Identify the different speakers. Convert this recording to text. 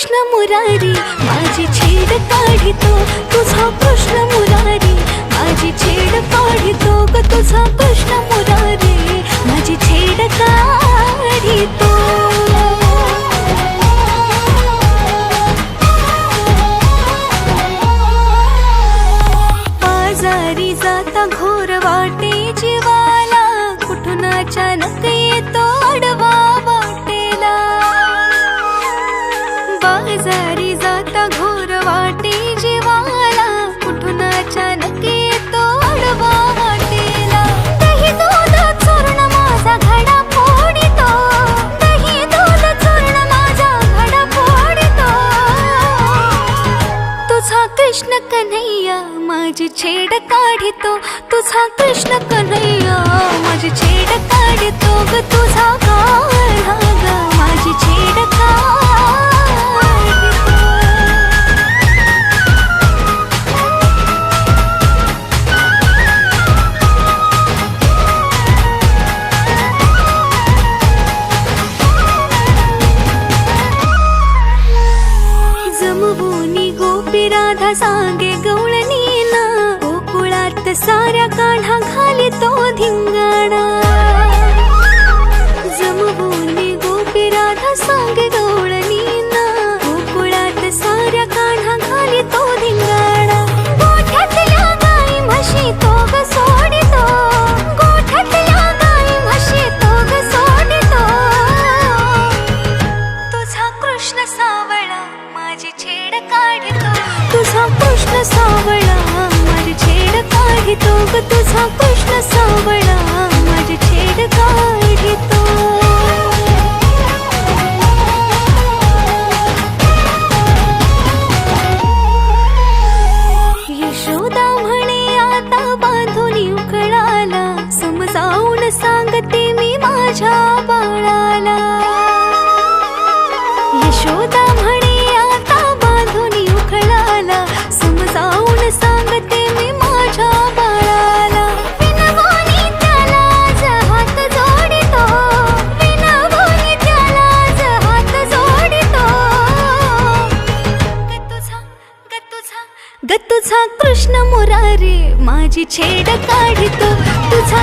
Speaker 1: कृष्ण मुरारी माझी छेड काढितो तुझा कृष्ण मुरारी माझी छेड काढितो ग तुझा कृष्ण मुरारी माझी छेड काढितो बाजारी जाता घोर वाटे जीवाला कुठून अचानक येतो अडवा वाटेला बाजारी जाता घोर वाटे जीवाला कुठून अचानक येतो अडवा वाटेला दही दूध चूर्ण माझा घडा फोडितो दही दूध चूर्ण माझा घडा फोडितो तुझा कृष्ण कन्हैया माझी छेड काढितो तुझा कृष्ण कन्हैया माझी छेड काढितो ग तुझा काढा ग माझी छेड काढितो जमवूनी गोपी राधा सांगे गवळणीला गोकुळात साऱ्या काढा घाली तो धिंगाणा जमवूनी गोपी राधा सांगे गवळणीला गोकुळात साऱ्या काढा घाली तो धिंगाणा गोठ्यातल्या गाई म्हशी तो ग सोडितो गोठ्यातल्या गाई म्हशी तो ग सोडितो तुझा कृष्ण सावळा माझी छेड काढितो तुझा कृष्ण सावळा माझी छेड काढितो ग तुझा कृष्ण सावळा माझी छेड काढितो यशोदा म्हणे आता बांधून उकळाला समजावून सांगते मी माझ्या बाळाला यशोदा म्हणे आता बांधून उकळाला समजावून सांगते मी माझ्या बाळाला विनवणी त्याला आज हात जोडितो विनवणी त्याला आज हात जोडितो ग तुझा कृष्ण मुरारी माझी छेड काढितो तुझा